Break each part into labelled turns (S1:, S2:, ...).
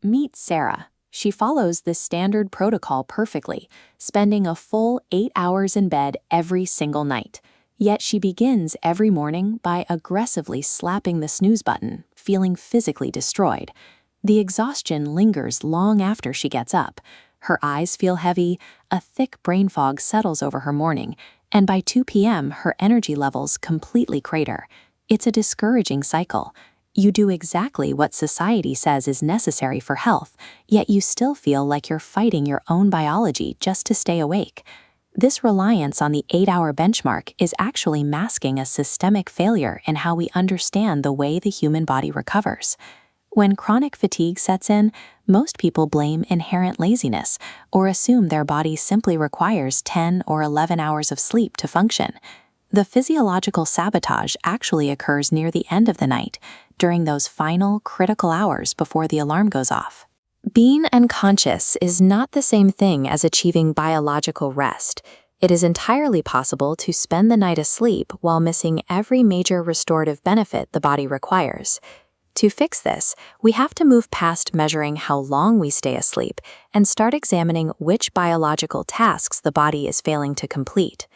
S1: Meet Sarah. She follows this standard protocol perfectly, spending a full 8 hours in bed every single night. Yet she begins every morning by aggressively slapping the snooze button, feeling physically destroyed. The exhaustion lingers long after she gets up. Her eyes feel heavy, a thick brain fog settles over her morning, and by 2 p.m. her energy levels completely crater. It's a discouraging cycle. You do exactly what society says is necessary for health, yet you still feel like you're fighting your own biology just to stay awake. This reliance on the 8-hour benchmark is actually masking a systemic failure in how we understand the way the human body recovers. When chronic fatigue sets in, most people blame inherent laziness or assume their body simply requires 10 or 11 hours of sleep to function. The physiological sabotage actually occurs near the end of the night, during those final, critical hours before the alarm goes off. Being unconscious is not the same thing as achieving biological rest. It is entirely possible to spend the night asleep while missing every major restorative benefit the body requires. To fix this, we have to move past measuring how long we stay asleep and start examining which biological tasks the body is failing to complete.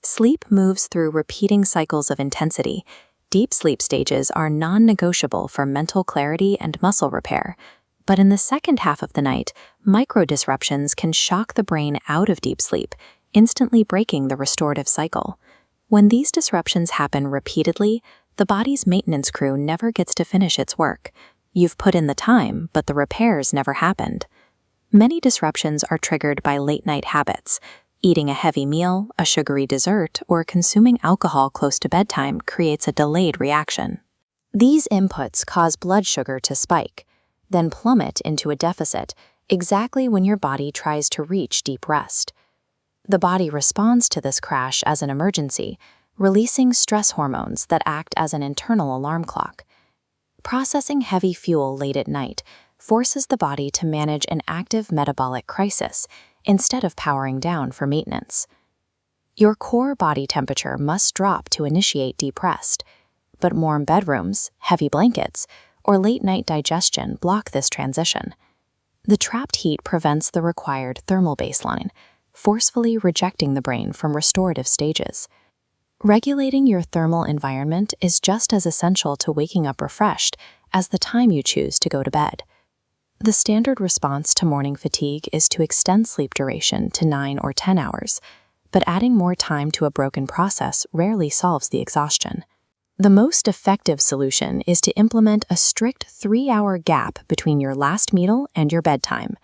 S1: Sleep moves through repeating cycles of intensity. Deep sleep stages are non-negotiable for mental clarity and muscle repair. But in the second half of the night, micro-disruptions can shock the brain out of deep sleep, instantly breaking the restorative cycle. When these disruptions happen repeatedly, the body's maintenance crew never gets to finish its work. You've put in the time, but the repairs never happened. Many disruptions are triggered by late-night habits. Eating a heavy meal, a sugary dessert, or consuming alcohol close to bedtime creates a delayed reaction. These inputs cause blood sugar to spike, then plummet into a deficit exactly when your body tries to reach deep rest. The body responds to this crash as an emergency, releasing stress hormones that act as an internal alarm clock. Processing heavy fuel late at night forces the body to manage an active metabolic crisis instead of powering down for maintenance. Your core body temperature must drop to initiate deep rest, but warm bedrooms, heavy blankets, or late-night digestion block this transition. The trapped heat prevents the required thermal baseline, forcefully rejecting the brain from restorative stages. Regulating your thermal environment is just as essential to waking up refreshed as the time you choose to go to bed. The standard response to morning fatigue is to extend sleep duration to 9 or 10 hours, but adding more time to a broken process rarely solves the exhaustion. The most effective solution is to implement a strict 3-hour gap between your last meal and your bedtime.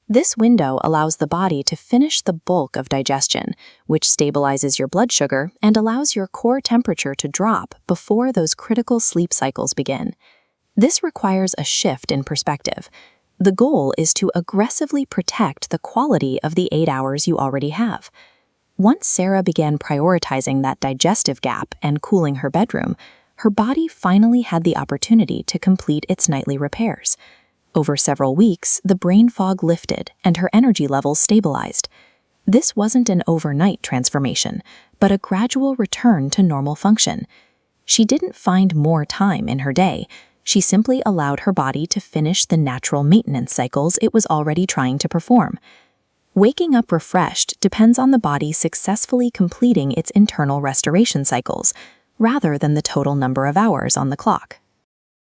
S1: This window allows the body to finish the bulk of digestion, which stabilizes your blood sugar and allows your core temperature to drop before those critical sleep cycles begin. This requires a shift in perspective. The goal is to aggressively protect the quality of the 8 hours you already have. Once Sarah began prioritizing that digestive gap and cooling her bedroom, her body finally had the opportunity to complete its nightly repairs. Over several weeks, the brain fog lifted and her energy levels stabilized. This wasn't an overnight transformation, but a gradual return to normal function. She didn't find more time in her day. She simply allowed her body to finish the natural maintenance cycles it was already trying to perform. Waking up refreshed depends on the body successfully completing its internal restoration cycles, rather than the total number of hours on the clock.